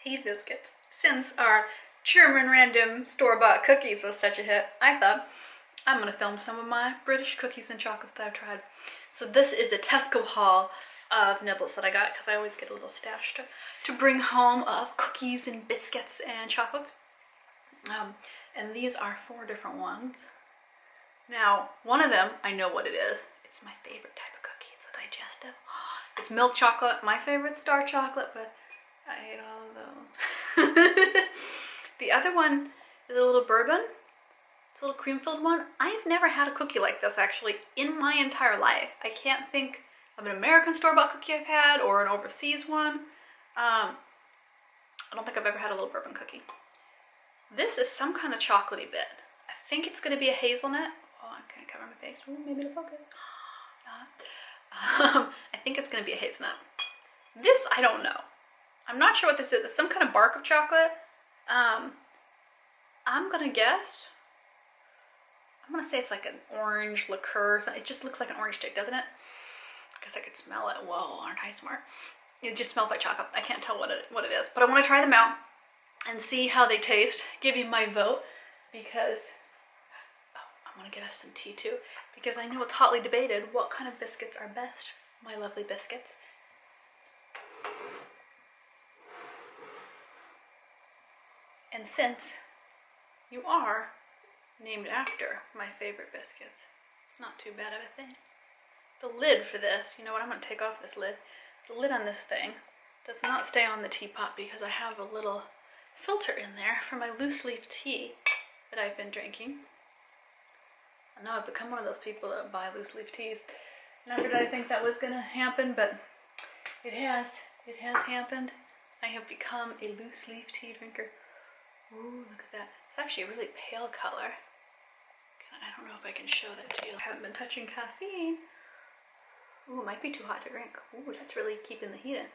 Hey biscuits. Since our German random store-bought cookies was such a hit, I thought I'm gonna film some of my British cookies and chocolates that I've tried. So this is a Tesco haul of nibbles that I got because I always get a little stash to bring home of cookies and biscuits and chocolates. And these are 4 different ones. Now, one of them, I know what it is. It's my favorite type of cookie. It's a digestive. It's milk chocolate. My favorite's dark chocolate, but I ate all of those. The other one is a little bourbon. It's a little cream-filled one. I've never had a cookie like this, actually, in my entire life. I can't think of an American store-bought cookie I've had or an overseas one. I don't think I've ever had a little bourbon cookie. This is some kind of chocolatey bit. I think it's going to be a hazelnut. Oh, I can't cover my face. Ooh, maybe it'll focus. Not. I think it's going to be a hazelnut. This, I don't know. I'm not sure what this is. It's some kind of bark of chocolate. I'm going to guess. I'm going to say it's like an orange liqueur or something. It just looks like an orange stick, doesn't it? I guess I could smell it. Whoa, aren't I smart? It just smells like chocolate. I can't tell what it is. But I want to try them out and see how they taste. Give you my vote because... I'm going to get us some tea too, because I know it's hotly debated what kind of biscuits are best, my lovely biscuits. And since you are named after my favorite biscuits, it's not too bad of a thing. The lid for this, you know what, I'm going to take off this lid. The lid on this thing does not stay on the teapot because I have a little filter in there for my loose leaf tea that I've been drinking. I know I've become one of those people that buy loose leaf teas. Never did I think that was going to happen, but it has. It has happened. I have become a loose leaf tea drinker. Ooh, look at that. It's actually a really pale color. I don't know if I can show that to you. I haven't been touching caffeine. Ooh, it might be too hot to drink. Ooh, that's really keeping the heat in.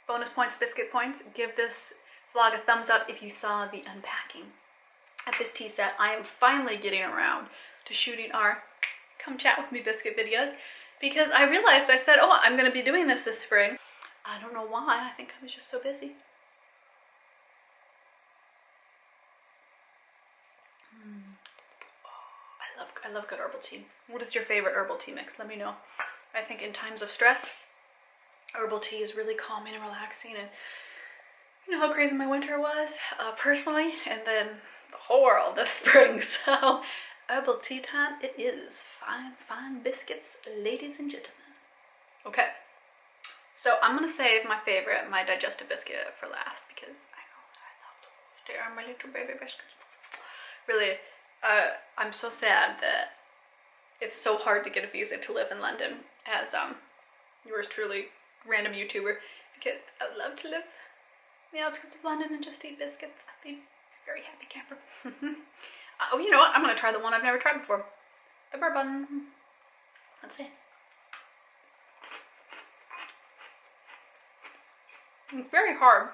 Bonus points, biscuit points. Give this vlog a thumbs up if you saw the unpacking at this tea set. I am finally getting around to shooting our come chat with me biscuit videos because I realized I said, oh, I'm going to be doing this spring. I don't know why. I think I was just so busy. Oh, I love good herbal tea. What is your favorite herbal tea mix? Let me know. I think in times of stress, herbal tea is really calming and relaxing. And you know how crazy my winter was personally, and then the whole world this spring. So herbal tea time it is. Fine biscuits, ladies and gentlemen. Okay, so I'm gonna save my favorite, my digestive biscuit for last because I know that I love those. They are my little baby biscuits. Really, I'm so sad that it's so hard to get a visa to live in London as yours truly, random YouTuber, because I would love to live in the outskirts of London and just eat biscuits. I'd be a very happy camper. Oh, you know what? I'm going to try the one I've never tried before. The bourbon. Let's see. It's very hard.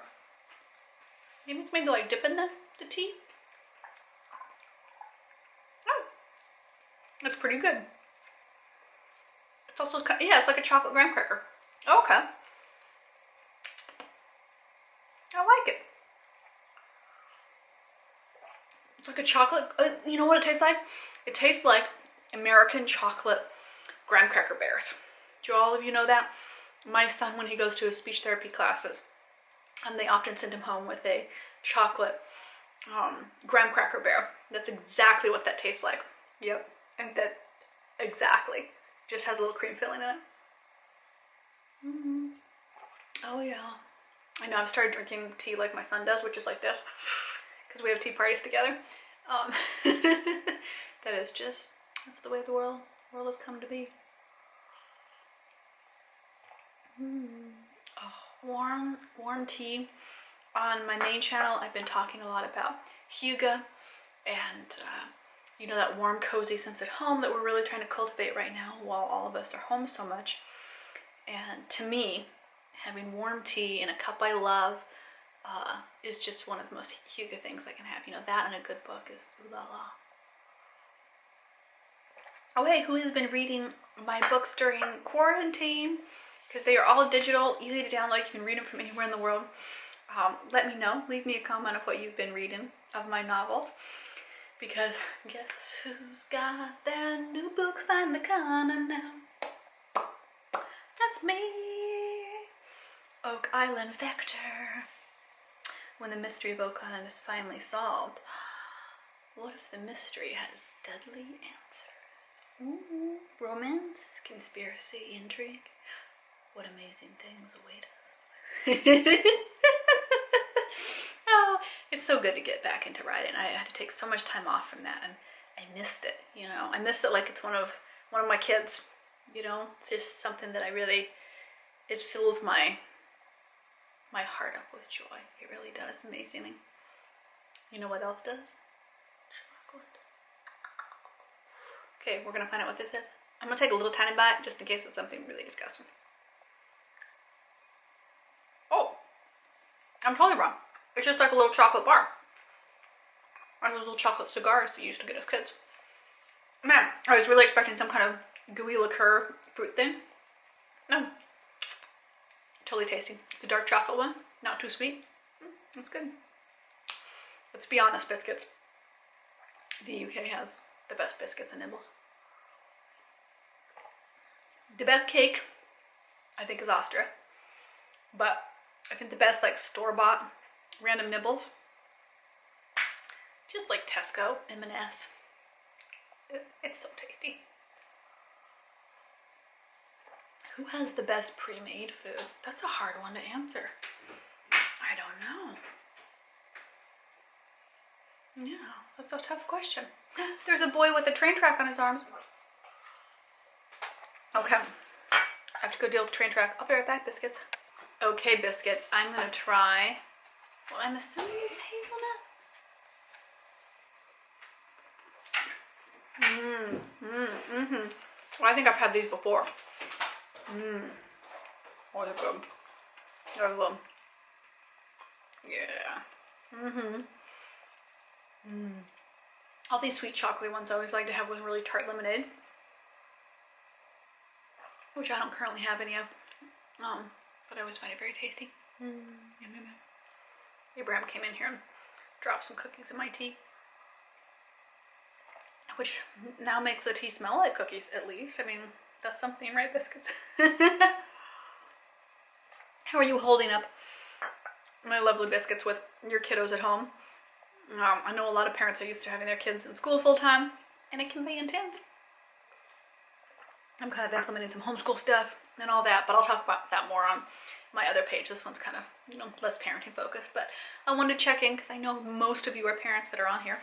Maybe it's made to like dip in the tea. Oh, that's pretty good. It's also, yeah, it's like a chocolate graham cracker. Oh, okay. I like it. It's like a chocolate, you know what it tastes like? It tastes like American chocolate graham cracker bears. Do all of you know that? My son, when he goes to his speech therapy classes, they often send him home with a chocolate graham cracker bear. That's exactly what that tastes like. Yep, and that exactly. Just has a little cream filling in it. Oh yeah. I know, I've started drinking tea like my son does, which is like this, because we have tea parties together. That is just, that's the way the world has come to be. Oh, warm tea. On my main channel, I've been talking a lot about hygge and, you know, that warm, cozy sense at home that we're really trying to cultivate right now while all of us are home so much. And to me, having warm tea in a cup I love is just one of the most hygge things I can have. You know, that and a good book is ooh la la. Oh hey, who has been reading my books during quarantine? because they are all digital, easy to download. You can read them from anywhere in the world. Let me know. Leave me a comment of what you've been reading of my novels. Because guess who's got their new book finally coming now? That's me, Oak Island Vector. When the mystery of Oak Island is finally solved, what if the mystery has deadly answers? Ooh, romance, conspiracy, intrigue. What amazing things await us. Oh, it's so good to get back into writing. I had to take so much time off from that, and I missed it, you know. I missed it like it's one of my kids, you know. It's just something that it fills my heart up with joy. It really does, amazingly. You know what else does? Chocolate. Okay, we're gonna find out what this is. I'm gonna take a little tiny bite just in case it's something really disgusting. Oh, I'm totally wrong. It's just like a little chocolate bar. Or those little chocolate cigars that you used to get as kids. Man, I was really expecting some kind of gooey liqueur fruit thing. No. Totally tasty. It's a dark chocolate one, not too sweet. It's good. Let's be honest, biscuits. The UK has the best biscuits and nibbles. The best cake, I think, is Austria. But I think the best, like, store-bought random nibbles, just like Tesco, M&S. It's so tasty. Who has the best pre-made food? That's a hard one to answer. I don't know. Yeah, that's a tough question. There's a boy with a train track on his arms. Okay, I have to go deal with the train track. I'll be right back, biscuits. Okay, biscuits, I'm gonna try what I'm assuming is hazelnut. Well, I think I've had these before. Oh, they're good. They're good. Yeah. All these sweet chocolatey ones I always like to have with really tart lemonade, which I don't currently have any of. But I always find it very tasty. Yum, yum, yum. Abraham came in here and dropped some cookies in my tea, which now makes the tea smell like cookies, at least. I mean, that's something, right, biscuits? How are you holding up, my lovely biscuits, with your kiddos at home? I know a lot of parents are used to having their kids in school full time, and it can be intense. I'm kind of implementing some homeschool stuff and all that, but I'll talk about that more on my other page. This one's kind of, you know, less parenting focused, but I wanted to check in because I know most of you are parents that are on here.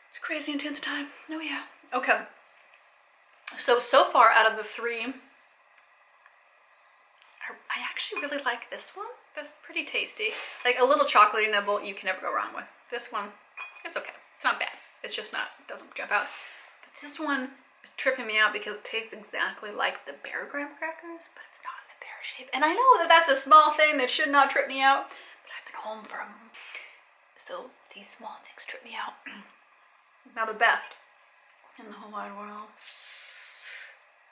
It's a crazy intense time. Oh yeah. Okay. So far out of the three, I actually really like this one. That's pretty tasty. Like a little chocolatey nibble, you can never go wrong with. This one, it's okay. It's not bad. It's just not, it doesn't jump out. But this one is tripping me out because it tastes exactly like the Bear Graham crackers, but it's not in the bear shape. And I know that that's a small thing that should not trip me out, but I've been home for a month, so these small things trip me out. Now the best in the whole wide world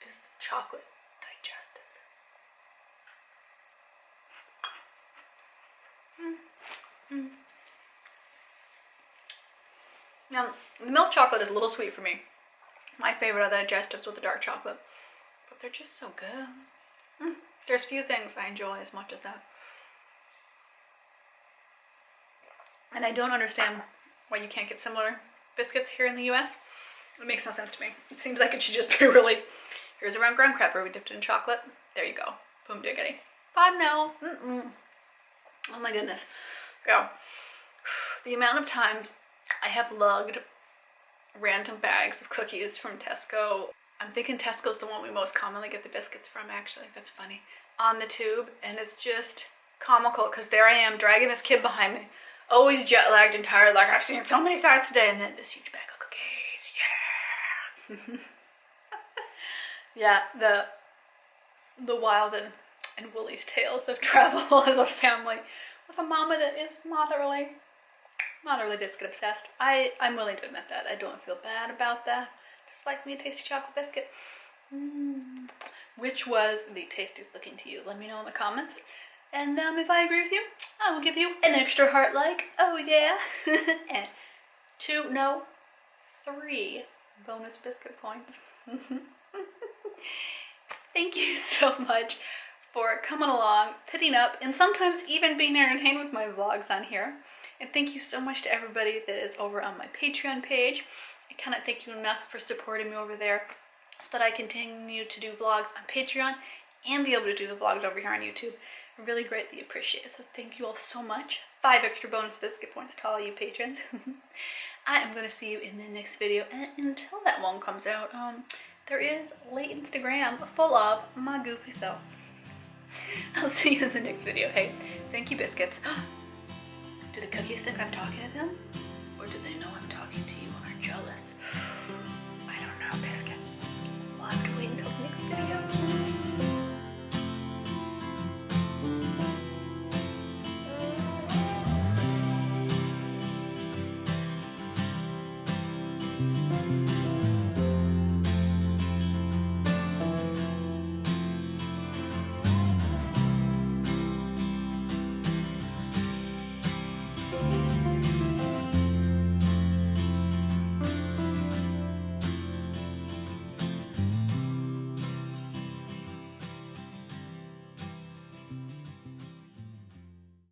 is the chocolate digestives. Now, the milk chocolate is a little sweet for me. My favorite are the digestives with the dark chocolate, but they're just so good. There's few things I enjoy as much as that. And I don't understand why you can't get similar biscuits here in the US. It makes no sense to me. It seems like it should just be really, here's a round graham cracker, we dipped it in chocolate. There you go. Boom diggity. But no. Oh my goodness. Go. The amount of times I have lugged random bags of cookies from Tesco. I'm thinking Tesco's the one we most commonly get the biscuits from, actually. That's funny. On the tube, and it's just comical because there I am dragging this kid behind me, always jet lagged and tired, like I've seen so many sights today, and then this huge bag of cookies. Yeah. Yeah, the wild and Woolly's tales of travel as a family with a mama that is moderately biscuit obsessed. I'm willing to admit that. I don't feel bad about that. Just like me a tasty chocolate biscuit. which was the tastiest looking to you. Let me know in the comments. And if I agree with you, I will give you an extra heart like, oh yeah. And 3 bonus biscuit points. Thank you so much for coming along, pitting up, and sometimes even being entertained with my vlogs on here. And thank you so much to everybody that is over on my Patreon page. I cannot thank you enough for supporting me over there so that I continue to do vlogs on Patreon and be able to do the vlogs over here on YouTube. I really greatly appreciate it. So thank you all so much. 5 extra bonus biscuit points to all you patrons. I am going to see you in the next video. And until that one comes out, there is late Instagram full of my goofy self. I'll see you in the next video. Hey, thank you, biscuits. Do the cookies think I'm talking to them? Or do they know I'm talking to you and are jealous? I don't know, biscuits. We'll have to wait until the next video.